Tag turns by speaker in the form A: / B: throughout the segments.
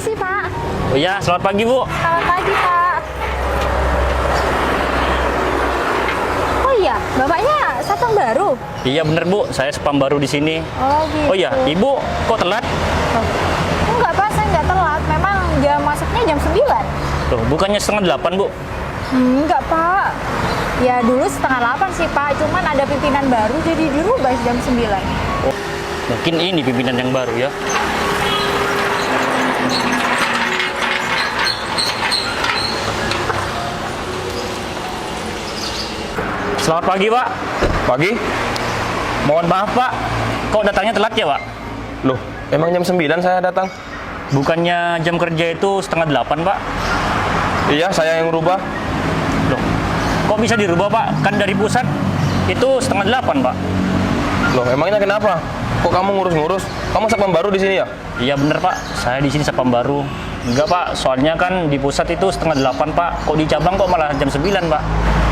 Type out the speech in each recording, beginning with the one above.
A: Permisi, Pak.
B: Oh iya, selamat pagi, Bu.
A: Selamat pagi, Pak. Oh iya, Bapaknya satpam baru?
B: Iya bener, Bu. Saya spam baru di sini.
A: Oh gitu.
B: Oh iya, Ibu kok telat?
A: Oh. Enggak, Pak. Saya nggak telat. Memang jam masuknya jam 9.
B: Loh, bukannya setengah 8, Bu?
A: Enggak, Pak. Ya dulu setengah 8 sih, Pak. Cuman ada pimpinan baru jadi dirubah jam 9.
B: Oh, mungkin ini pimpinan yang baru ya. Selamat pagi, Pak.
C: Pagi?
B: Mohon maaf, Pak. Kok datangnya telat ya, Pak?
C: Loh, emang jam 9 saya datang?
B: Bukannya jam kerja itu setengah 8, Pak?
C: Iya, saya yang rubah.
B: Loh, kok bisa dirubah, Pak? Kan dari pusat itu setengah 8, Pak.
C: Loh, emangnya kenapa? Kok kamu ngurus-ngurus? Kamu satpam baru di sini ya?
B: Iya bener, Pak. Saya di sini satpam baru. Enggak, Pak. Soalnya kan di pusat itu setengah 8, Pak. Kok di cabang kok malah jam 9, Pak?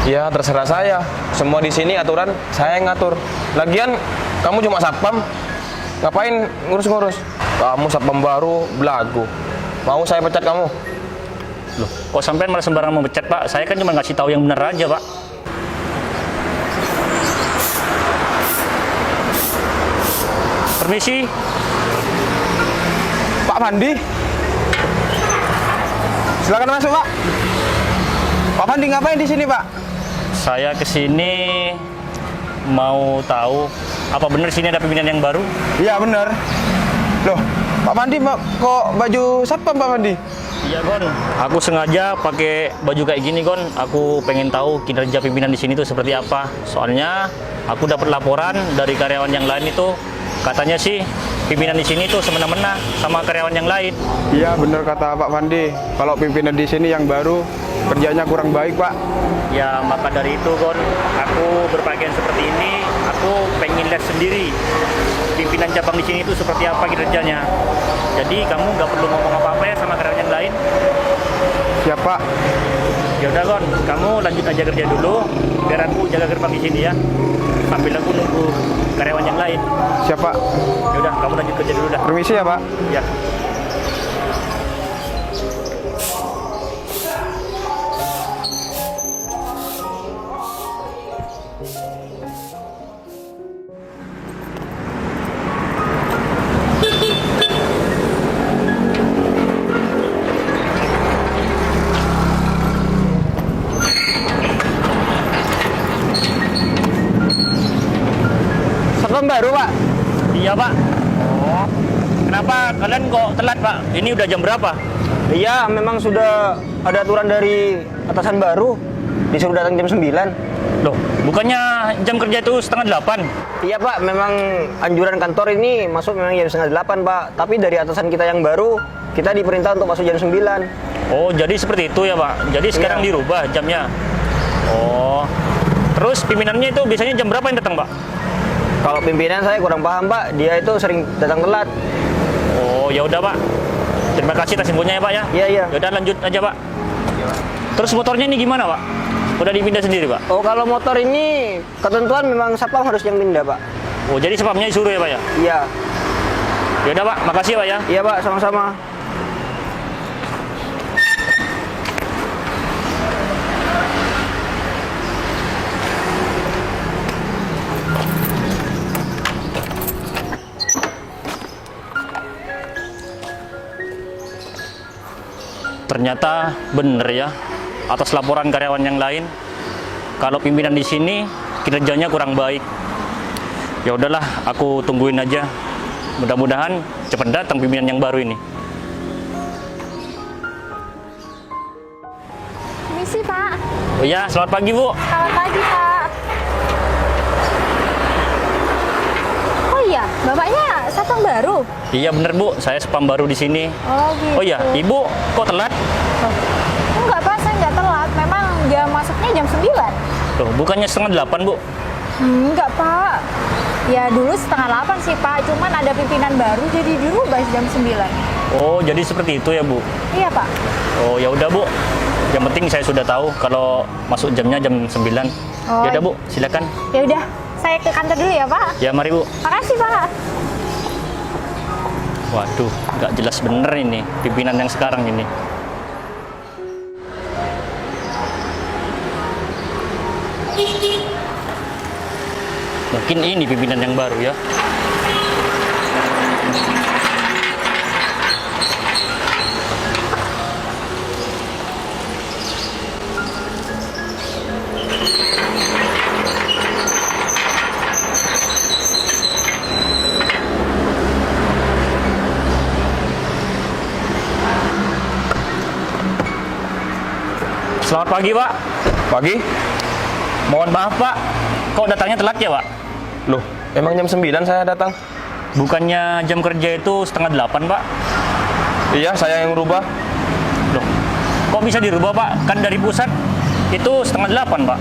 C: Ya, terserah saya. Semua di sini aturan saya yang ngatur. Lagian, kamu cuma satpam. Ngapain ngurus-ngurus? Kamu satpam baru, belagu. Mau saya pecat kamu?
B: Loh, kok sampean malah sembarangan memecat, Pak? Saya kan cuma ngasih tahu yang benar aja, Pak. Permisi.
D: Pak Fandi, silakan masuk, Pak. Pak Fandi ngapain di sini, Pak?
B: Saya kesini mau tahu apa benar sini ada pimpinan yang baru?
D: Iya benar. Loh, Pak Fandi kok baju satpam, Pak Fandi?
B: Iya, Gon. Aku sengaja pakai baju kayak gini, Gon. Aku pengen tahu kinerja pimpinan di sini tuh seperti apa. Soalnya aku dapat laporan dari karyawan yang lain itu katanya sih pimpinan di sini tuh semena-mena sama karyawan yang lain.
D: Iya benar kata Pak Fandi. Kalau pimpinan di sini yang baru kerjanya kurang baik, Pak.
B: Ya maka dari itu, Gon, aku berpakaian seperti ini. Aku pengen lihat sendiri pimpinan cabang di sini itu seperti apa kinerjanya. Jadi kamu nggak perlu ngomong apa-apa ya sama karyawan yang lain.
D: Siap, Pak.
B: Ya udah, Gon, kamu lanjut aja kerja dulu. Biar aku jaga gerbang di sini ya. Sambil aku nunggu karyawan yang lain.
D: Siap, Pak.
B: Ya udah, kamu lanjut kerja dulu dah.
D: Permisi ya, Pak.
B: Ya.
D: Satpam baru, Pak.
B: Iya, Pak. Oh. Kenapa kalian kok telat, Pak? Ini udah jam berapa?
E: Iya, memang sudah ada aturan dari atasan baru. Disuruh datang jam 9.
B: Loh, bukannya jam kerja itu setengah 8?
E: Iya, Pak, memang anjuran kantor ini masuk memang jam setengah 8, Pak. Tapi dari atasan kita yang baru, kita diperintah untuk masuk jam 9.
B: Oh, jadi seperti itu ya, Pak. Jadi sekarang
E: Iya.
B: dirubah jamnya. Oh. Terus pimpinannya itu biasanya jam berapa yang datang, Pak?
E: Kalau pimpinan saya kurang paham, Pak. Dia itu sering datang telat.
B: Oh, ya udah, Pak. Terima kasih atas infonya ya, Pak ya.
E: Iya, iya.
B: Ya udah lanjut aja, Pak. Terus motornya ini gimana, Pak? Udah dipindah sendiri, Pak?
E: Oh, kalau motor ini ketentuan memang satpam harus yang pindah, Pak.
B: Oh, jadi sebabnya disuruh ya, Pak ya?
E: Iya.
B: Ya udah, Pak. Makasih ya, Pak ya.
E: Iya, Pak, sama-sama.
B: Ternyata bener ya, atas laporan karyawan yang lain, kalau pimpinan di sini kinerjanya kurang baik. Ya udahlah, aku tungguin aja. Mudah-mudahan cepat datang pimpinan yang baru ini.
A: Permisi, Pak.
B: Oh iya, selamat pagi, Bu.
A: Selamat pagi, Pak. Oh iya, Bapaknya satpam baru?
B: Iya bener, Bu. Saya spam baru di sini.
A: Oh gitu.
B: Oh iya, Ibu kok telat?
A: Oh. Enggak, Pak. Saya nggak telat. Memang jam masuknya jam 9.
B: Loh, bukannya setengah 8, Bu?
A: Enggak, Pak. Ya dulu setengah 8 sih, Pak. Cuman ada pimpinan baru jadi dirubah jam 9.
B: Oh, jadi seperti itu ya, Bu?
A: Iya, Pak.
B: Oh, ya udah, Bu. Yang penting saya sudah tahu kalau masuk jamnya jam 9.
A: Oh.
B: Ya udah, Bu, silakan.
A: Ya udah, saya ke kantor dulu ya, Pak.
B: Ya, mari, Bu.
A: Makasih, Pak.
B: Waduh, nggak jelas bener ini pimpinan yang sekarang ini. Mungkin ini pimpinan yang baru ya. Selamat pagi, Pak.
C: Pagi?
B: Mohon maaf, Pak. Kok datangnya telat ya, Pak?
C: Loh, emang jam 9 saya datang?
B: Bukannya jam kerja itu setengah 8, Pak?
C: Iya, saya yang rubah.
B: Loh, kok bisa dirubah, Pak? Kan dari pusat itu setengah 8, Pak.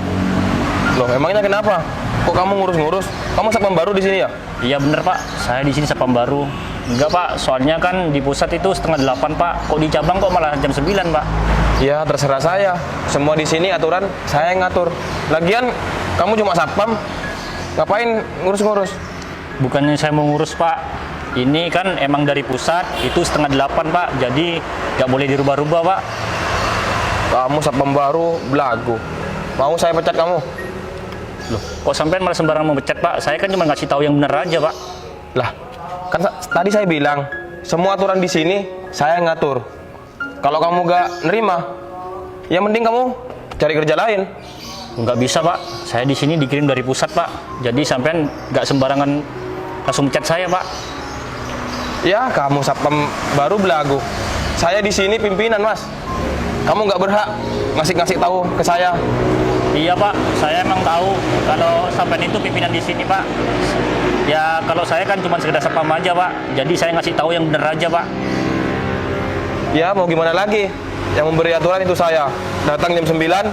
C: Loh, emangnya kenapa? Kok kamu ngurus-ngurus? Kamu satpam baru di sini ya?
B: Iya bener, Pak. Saya di sini satpam baru. Enggak, Pak. Soalnya kan di pusat itu setengah 8, Pak. Kok di cabang kok malah jam 9, Pak?
C: Ya, terserah saya. Semua di sini aturan saya yang ngatur. Lagian kamu cuma satpam, ngapain ngurus-ngurus?
B: Bukannya saya mau ngurus, Pak. Ini kan emang dari pusat itu setengah 8, Pak. Jadi nggak boleh dirubah-rubah, Pak.
C: Kamu satpam baru, belagu. Mau saya pecat kamu?
B: Loh, kok sampean malah sembarang mau pecat, Pak? Saya kan cuma ngasih tahu yang bener aja, Pak.
C: Lah, kan tadi saya bilang semua aturan di sini saya yang ngatur. Kalau kamu gak nerima, ya mending kamu cari kerja lain.
B: Nggak bisa, Pak. Saya di sini dikirim dari pusat, Pak. Jadi sampean nggak sembarangan langsung pecat saya, Pak.
C: Ya, kamu satpam baru belagu. Saya di sini pimpinan, Mas. Kamu nggak berhak ngasih tahu ke saya.
B: Iya, Pak. Saya emang tahu kalau sampean itu pimpinan di sini, Pak. Ya, kalau saya kan cuma sekedar satpam aja, Pak. Jadi saya ngasih tahu yang bener aja, Pak.
C: Ya, mau gimana lagi? Yang memberi aturan itu saya. Datang jam 9,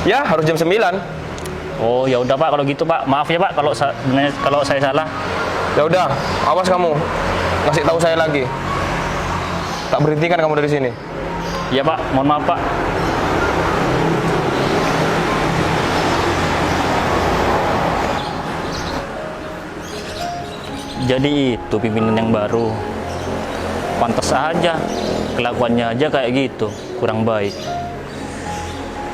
C: ya harus jam 9.
B: Oh, ya udah, Pak, kalau gitu, Pak. Maaf ya, Pak, kalau saya salah.
C: Ya udah, awas kamu. Ngasih tahu saya lagi. Tak berhentikan kamu dari sini.
B: Ya, Pak. Mohon maaf, Pak. Jadi itu pimpinan yang baru. Pantas aja, kelakuannya aja kayak gitu, kurang baik.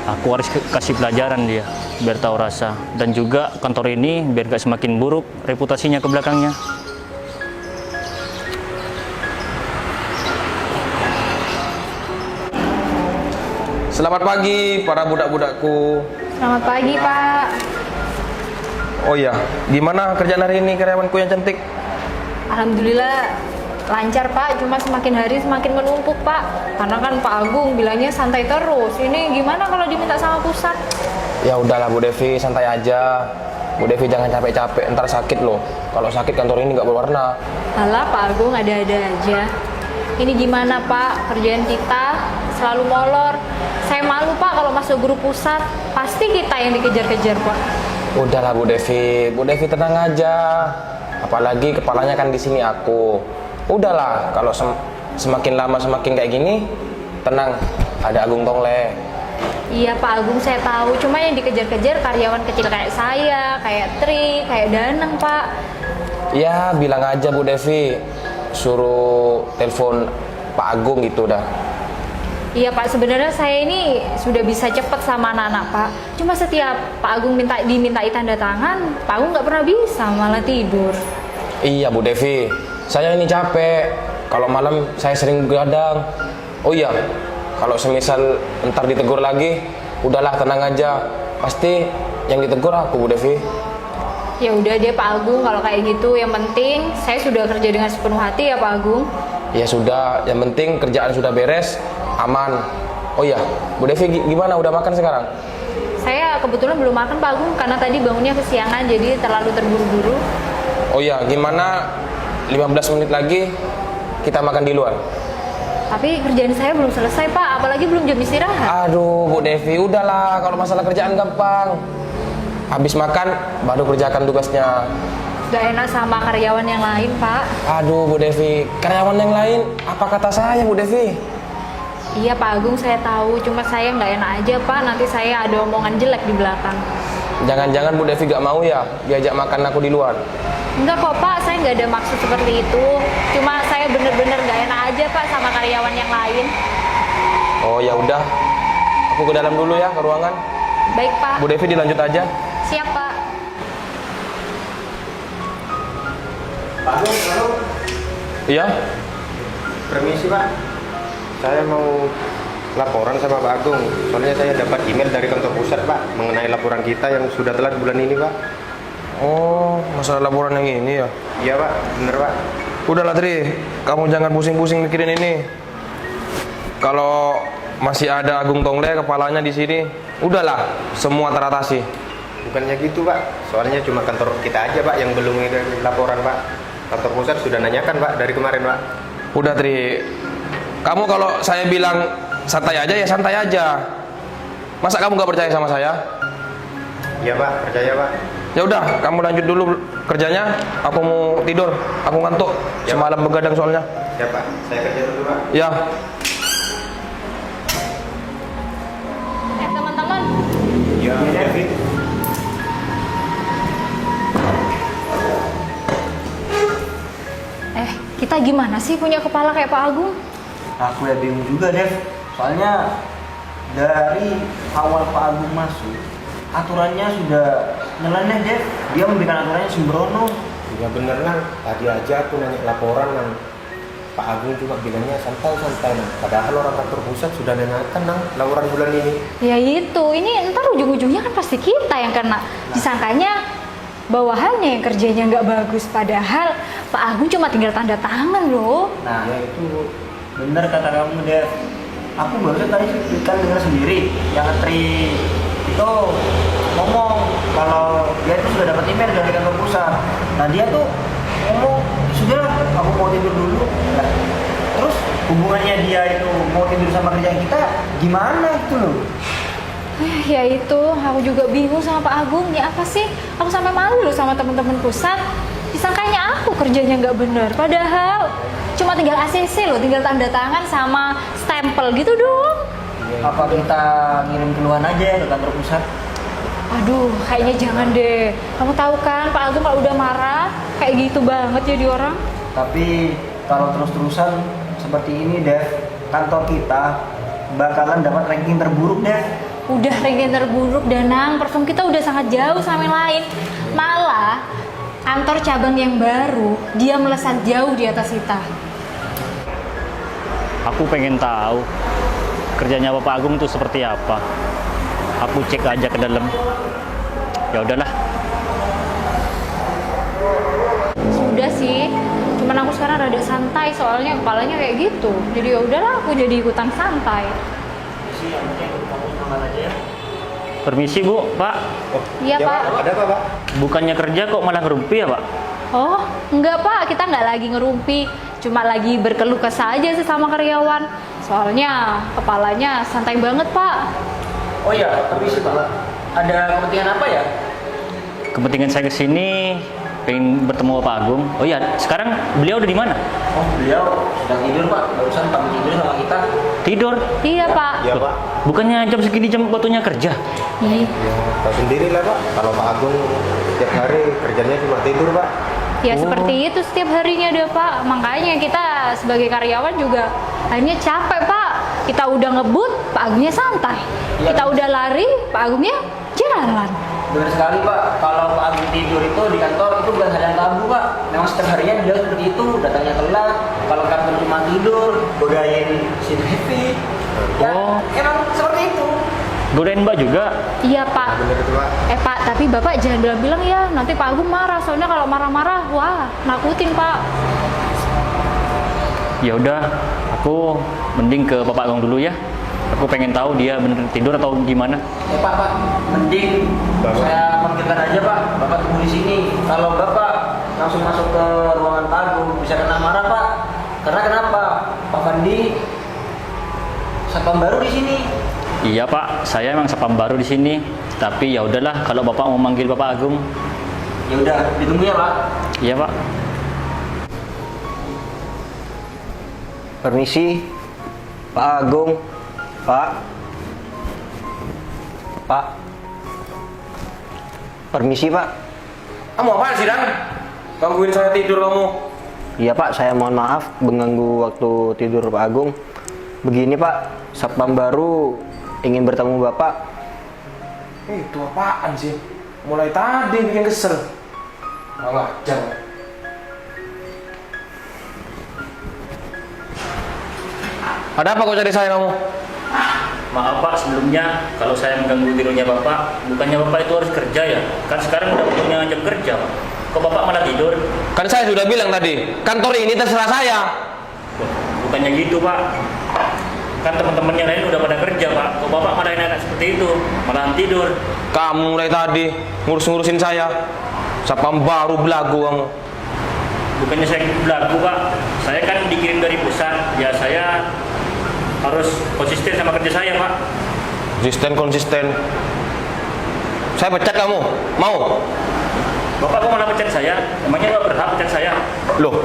B: Aku harus kasih pelajaran dia, biar tahu rasa. Dan juga kantor ini biar gak semakin buruk reputasinya ke belakangnya.
C: Selamat pagi para budak-budakku.
A: Selamat pagi, Pak.
C: Oh iya, gimana kerjaan hari ini karyawanku yang cantik?
A: Alhamdulillah lancar, Pak. Cuma semakin hari semakin menumpuk, Pak. Karena kan Pak Agung bilangnya santai terus. Ini gimana kalau diminta sama pusat?
C: Ya udahlah Bu Devi, santai aja. Bu Devi jangan capek-capek, ntar sakit loh. Kalau sakit kantor ini nggak berwarna.
A: Alah, Pak Agung ada-ada aja. Ini gimana, Pak? Kerjaan kita selalu molor. Saya malu, Pak, kalau masuk grup pusat. Pasti kita yang dikejar-kejar, Pak.
C: Udahlah Bu Devi tenang aja. Apalagi kepalanya kan di sini aku. Udahlah, kalau semakin lama semakin kayak gini, tenang, ada Agung Tongle.
A: Iya, Pak Agung, saya tahu. Cuma yang dikejar-kejar karyawan kecil kayak saya, kayak Tri, kayak Danang, Pak.
C: Ya, bilang aja Bu Devi, suruh telepon Pak Agung gitu dah.
A: Iya, Pak, sebenarnya saya ini sudah bisa cepat sama anak-anak, Pak. Cuma setiap Pak Agung dimintai tanda tangan, Pak Agung nggak pernah bisa, malah tidur.
C: Iya Bu Devi, saya ini capek. Kalau malam saya sering begadang. Oh iya, kalau semisal ntar ditegur lagi, udahlah tenang aja. Pasti yang ditegur aku Bu Devi.
A: Ya udah deh, Pak Agung, kalau kayak gitu. Yang penting saya sudah kerja dengan sepenuh hati ya, Pak Agung.
C: Ya sudah, yang penting kerjaan sudah beres, aman. Oh iya, Bu Devi gimana? Udah makan sekarang?
A: Saya kebetulan belum makan, Pak Agung, karena tadi bangunnya kesiangan, jadi terlalu terburu-buru.
C: Oh iya, gimana 15 menit lagi kita makan di luar?
A: Tapi kerjaan saya belum selesai, Pak, apalagi belum jam istirahat.
C: Aduh Bu Devi, udahlah, kalau masalah kerjaan gampang. Habis makan, baru kerjakan tugasnya.
A: Gak enak sama karyawan yang lain, Pak.
C: Aduh Bu Devi, karyawan yang lain, apa kata saya Bu Devi?
A: Iya, Pak Agung, saya tahu. Cuma saya nggak enak aja, Pak. Nanti saya ada omongan jelek di belakang.
C: Jangan-jangan Bu Devi gak mau ya diajak makan aku di luar?
A: Enggak kok Pak, saya nggak ada maksud seperti itu. Cuma saya bener-bener nggak enak aja Pak sama karyawan yang lain.
C: Oh ya udah, aku ke dalam dulu ya, ke ruangan.
A: Baik Pak.
C: Bu Devi dilanjut aja.
A: Siap Pak.
E: Pak Agung, halo.
C: Iya?
F: Permisi Pak, saya mau laporan sama Pak Agung. Soalnya saya dapat email dari kantor pusat Pak mengenai laporan kita yang sudah telat bulan ini Pak.
C: Oh, masalah laporan yang ini ya?
F: Iya Pak, bener Pak.
C: Udahlah Tri, kamu jangan pusing-pusing mikirin ini. Kalau masih ada Agung Tongle kepalanya di sini, udahlah, semua teratasi.
F: Bukannya gitu Pak, soalnya cuma kantor kita aja Pak yang belum ada laporan Pak. Kantor pusat sudah nanyakan Pak dari kemarin Pak.
C: Udah Tri, kamu kalau saya bilang santai aja ya santai aja. Masa kamu gak percaya sama saya?
F: Iya Pak, percaya Pak.
C: Ya udah, kamu lanjut dulu kerjanya. Aku mau tidur, aku ngantuk.
F: Ya,
C: Semalam begadang soalnya.
F: Ya Pak, saya kerja dulu Pak.
C: Ya.
A: Teman-teman,
F: Iya, Devi.
A: kita gimana sih punya kepala kayak Pak Agung?
E: Aku ya bingung juga, Dev. Soalnya dari awal Pak Agung masuk, aturannya sudah nyeleneh, Dev. Dia memberikan aturannya sembrono.
F: Ya bener Nang, tadi aja aku nanya laporan Nang. Pak Agung juga bilangnya santai-santai Nang. Padahal orang kantor pusat sudah nanyakan Nang laporan bulan ini.
A: Ya itu, ini ntar ujung-ujungnya kan pasti kita yang kena. Disangkanya bawahannya yang kerjanya nggak bagus, padahal Pak Agung cuma tinggal tanda tangan loh.
E: Nah, itu bener kata kamu, Dev. Aku barusan tadi kan dengar sendiri yang Tri itu ngomong kalau dia itu sudah dapat email dari kantor pusat. Nah, dia tuh ngomong, sudah aku mau tidur dulu. Nah, terus hubungannya dia itu mau tidur sama kerjaan kita gimana gitu loh?
A: Ya itu, aku juga bingung sama Pak Agung. Ya apa sih? Aku sampai malu loh sama teman-teman pusat. Disangkanya aku kerjanya nggak benar. Padahal cuma tinggal ACC loh, tinggal tanda tangan sama stempel gitu doang.
E: Apa kita ngirim keluhan aja ke kantor pusat?
A: Aduh, kayaknya jangan deh. Kamu tahu kan Pak Agung kalau udah marah kayak gitu banget jadi orang.
E: Tapi kalau terus-terusan seperti ini, Dev, kantor kita bakalan dapat ranking terburuk, Dev.
A: Udah ranking terburuk, Danang. Perform kita udah sangat jauh sama yang lain. Malah kantor cabang yang baru dia melesat jauh di atas kita.
B: Aku pengen tahu kerjanya Bapak Agung tuh seperti apa. Aku cek aja ke dalam. Ya udahlah.
A: Sudah sih. Cuman aku sekarang rada santai soalnya kepalanya kayak gitu. Jadi ya udahlah, aku jadi ikutan santai.
E: Sih, yang penting kamu semangat aja ya.
B: Permisi Bu, Pak.
A: Iya
F: Ya,
A: Pak.
F: Ada apa Pak?
B: Bukannya kerja kok malah ngerumpi ya Pak?
A: Oh, enggak Pak, kita nggak lagi ngerumpi. Cuma lagi berkeluh kesah aja sih sama karyawan. Soalnya kepalanya santai banget Pak.
E: Oh iya, tapi sih Pak, ada kepentingan apa ya?
B: Kepentingan saya kesini pengen bertemu Bapak Agung. Oh iya, sekarang beliau udah di mana?
E: Oh, beliau sedang tidur Pak, barusan pamit tidur sama kita.
B: Tidur?
A: Iya Pak.
F: Ya Pak.
B: Bukannya jam segini jam waktunya kerja?
A: Ih,
F: Ya, tahu sendiri lah Pak. Kalau Pak Agung tiap hari kerjanya cuma tidur Pak.
A: ya seperti itu setiap harinya deh Pak. Makanya kita sebagai karyawan juga akhirnya capek Pak. Kita udah ngebut, Pak Agungnya santai.
E: Iya.
A: Kita udah lari, Pak Agungnya jalan.
E: Benar sekali Pak, kalau Pak Agung tidur itu di kantor itu bukan hal yang tabu Pak. Memang setiap harinya beliau seperti itu, datangnya telat. Kalau kantor cuma tidur, godain si Devi. Ya,
B: Oh.
E: emang seperti itu.
B: Godain Mbak juga?
A: Iya Pak.
F: Bener itu Pak.
A: Pak, tapi Bapak jangan bilang-bilang ya, nanti Pak Agung marah. Soalnya kalau marah-marah, wah, nakutin Pak.
B: Ya udah, aku mending ke Bapak Agung dulu ya. Aku pengen tahu dia bener tidur atau gimana.
E: Pak, mending saya panggilkan aja Pak. Bapak tunggu di sini. Kalau Bapak langsung masuk ke ruangan Pak Agung, bisa kena marah Pak. Karena kenapa? Pak Fandi satpam baru di sini.
B: Iya Pak, saya emang satpam baru di sini. Tapi ya udahlah, kalau Bapak mau manggil Bapak Agung.
E: Ya udah, ditunggu ya Pak.
B: Iya Pak.
E: Permisi, Pak Agung. Pak.
F: Permisi Pak.
C: Kamu apaan sih, Dan? Gangguin saya tidur kamu.
F: Iya Pak, saya mohon maaf mengganggu waktu tidur Pak Agung. Begini Pak, Satpam baru ingin bertemu Bapak.
C: Itu apaan sih? Mulai tadi bikin kesel. Malah jangan. Ada apa kau cari saya kamu?
B: Maaf Pak, sebelumnya kalau saya mengganggu tidurnya Bapak, bukannya Bapak itu harus kerja ya? Kan sekarang udah punya jam kerja Pak. Kok Bapak malah tidur?
C: Kan saya sudah bilang tadi, kantor ini terserah saya.
B: Wah, bukannya gitu Pak. Kan teman-teman yang lain udah pada kerja Pak. Kok Bapak malah enak seperti itu? Malah tidur.
C: Kamu mulai tadi ngurus-ngurusin saya. Satpam baru belagu kamu.
B: Bukannya saya belagu Pak. Saya kan dikirim dari pusat. Ya saya harus konsisten sama kerja saya Pak.
C: Konsisten. Saya pecat kamu. Mau?
B: Bapak kok malah pecat saya? Emangnya Bapak berhak pecat saya?
C: Loh,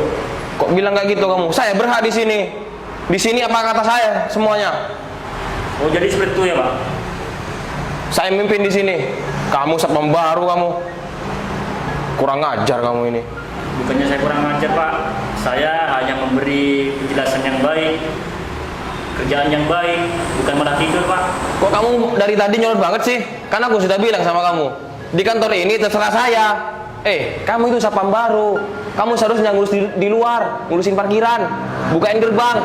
C: kok bilang kayak gitu kamu? Saya berhak di sini. Di sini apa kata saya semuanya?
B: Oh jadi seperti itu ya Pak?
C: Saya mimpin di sini. Kamu satpam baru kamu. Kurang ajar kamu ini.
B: Bukannya saya kurang ajar Pak. Saya hanya memberi penjelasan yang baik, kerjaan yang baik, bukan malah tidur Pak.
C: Kok kamu dari tadi nyolot banget sih? Kan aku sudah bilang sama kamu, di kantor ini terserah saya. Kamu itu satpam baru. Kamu seharusnya ngurus di luar, ngurusin parkiran, bukain gerbang.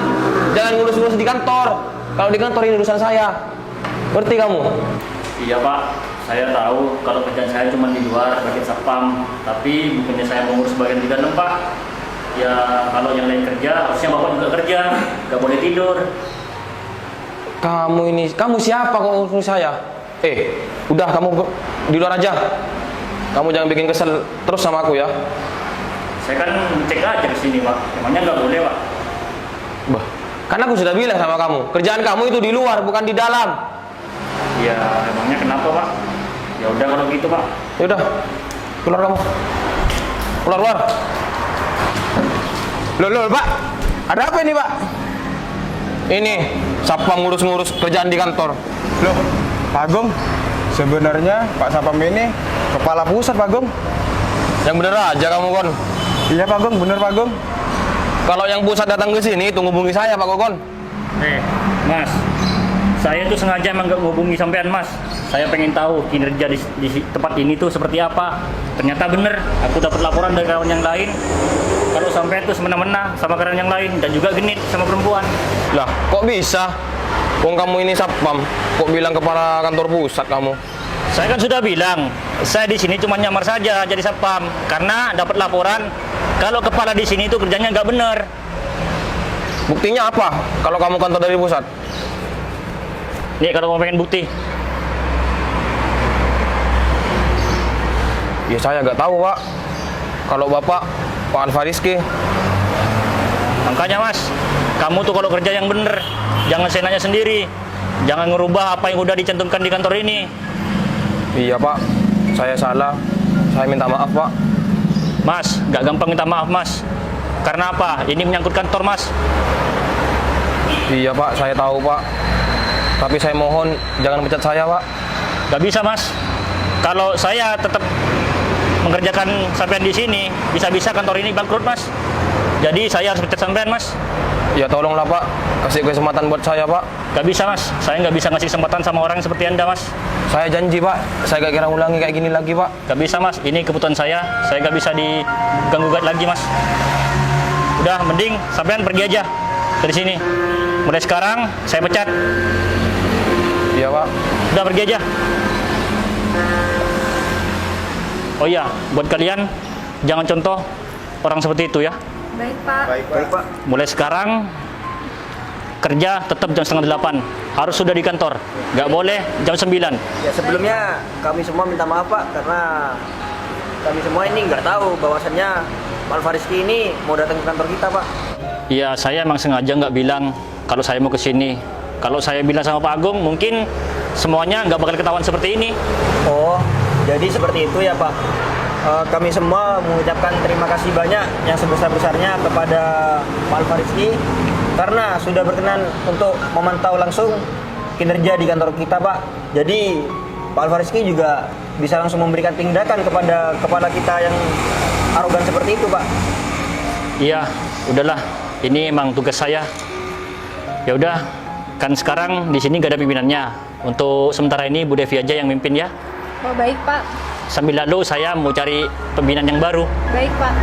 C: Jangan ngurus-ngurus di kantor. Kalau di kantor ini urusan saya. Ngerti kamu?
B: Iya Pak, saya tahu kalau kerjaan saya cuma di luar bagian satpam, tapi bukannya saya mengurus bagian di dalam Pak. Ya kalau yang lain kerja, harusnya Bapak juga kerja, nggak boleh tidur.
C: Kamu siapa kok ngurus saya? Udah kamu di luar aja. Kamu jangan bikin kesel terus sama aku ya.
B: Saya kan cek aja ke sini Pak, emangnya nggak boleh Pak?
C: Bah, karena aku sudah bilang sama kamu, kerjaan kamu itu di luar bukan di dalam.
B: Ya emangnya kenapa Pak? Ya udah kalau gitu Pak.
C: Ya udah, keluar kamu. Keluar. Loh, Pak. Ada apa ini, Pak? Ini satpam ngurus-ngurus kerjaan di kantor.
D: Loh, Pak Agung, sebenarnya Pak Satpam ini kepala pusat, Pak Agung.
C: Yang bener aja kamu, Kon.
D: Iya, Pak Agung, bener Pak Agung.
C: Kalau yang pusat datang ke sini, tunggu hubungi saya, Pak Kokon.
B: Mas, saya tuh sengaja emang nggak menghubungi sampean Mas. Saya pengen tahu kinerja di tempat ini tuh seperti apa. Ternyata bener, aku dapat laporan dari kawan yang lain. Kalau sampean tuh semena-mena sama karyawan yang lain dan juga genit sama perempuan.
C: Lah, kok bisa? Wong kamu ini satpam, kok bilang kepala kantor pusat kamu?
B: Saya kan sudah bilang, saya di sini cuma nyamar saja jadi satpam karena dapat laporan kalau kepala di sini itu kerjanya nggak bener.
C: Buktinya apa? Kalau kamu kantor dari pusat?
B: Nih kalau mau pengen bukti.
C: Ya saya nggak tahu, Pak. Kalau Bapak, Pak Alfariski.
B: Makanya Mas, kamu tuh kalau kerja yang bener, jangan senanya sendiri. Jangan ngerubah apa yang udah dicantumkan di kantor ini.
C: Iya, Pak. Saya salah. Saya minta maaf, Pak.
B: Mas, gak gampang minta maaf Mas. Karena apa? Ini menyangkut kantor Mas.
C: Iya, Pak. Saya tahu, Pak. Tapi saya mohon jangan pecat saya, Pak.
B: Gak bisa Mas. Kalau saya tetap mengerjakan sampean di sini, bisa-bisa kantor ini bangkrut Mas. Jadi saya harus pecat sampean Mas.
C: Ya tolonglah, Pak. Kasih kesempatan buat saya, Pak.
B: Gak bisa Mas. Saya nggak bisa ngasih kesempatan sama orang seperti Anda Mas.
C: Saya janji, Pak. Saya gak kira ulangi kayak gini lagi, Pak.
B: Gak bisa Mas. Ini keputusan saya. Saya gak bisa diganggu-gugat lagi Mas. Udah, mending sampean pergi aja dari sini. Mulai sekarang saya pecat.
C: Iya, Pak.
B: Udah pergi aja. Oh iya, buat kalian jangan contoh orang seperti itu ya.
A: Baik, Pak.
F: Baik Pak.
B: Mulai sekarang kerja tetap jam 7:30. Harus sudah di kantor. Nggak boleh jam 9.
E: Ya sebelumnya kami semua minta maaf Pak karena kami semua ini nggak tahu bahwasannya Pak Alfariski ini mau datang ke kantor kita Pak.
B: Iya, saya emang sengaja nggak bilang kalau saya mau ke sini. Kalau saya bilang sama Pak Agung, mungkin semuanya nggak bakal ketahuan seperti ini.
E: Oh, jadi seperti itu ya Pak. Kami semua mengucapkan terima kasih banyak yang sebesar-besarnya kepada Pak Alfariski karena sudah berkenan untuk memantau langsung kinerja di kantor kita Pak. Jadi Pak Alfariski juga bisa langsung memberikan tindakan kepada kepala kita yang arogan seperti itu, Pak.
B: Iya, udahlah. Ini emang tugas saya. Ya udah, kan sekarang di sini gak ada pimpinannya. Untuk sementara ini Bu Devi aja yang mimpin ya.
A: Oh, baik, Pak.
B: Sambil lalu saya mau cari pimpinan yang baru.
A: Baik, Pak.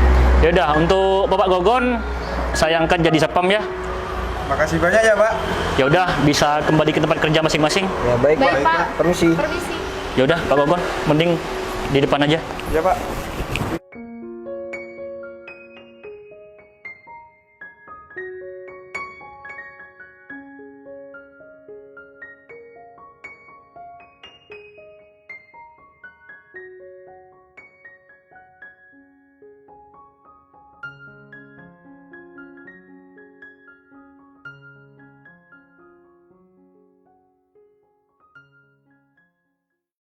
B: Ya udah, untuk Bapak Gogon saya angkat jadi satpam ya.
D: Makasih banyak ya Pak.
B: Ya udah, bisa kembali ke tempat kerja masing-masing.
E: Ya, baik,
A: Baik, Pak.
E: Permisi.
A: Permisi.
B: Ya udah, Pak Gogon, mending di depan aja.
D: Ya Pak.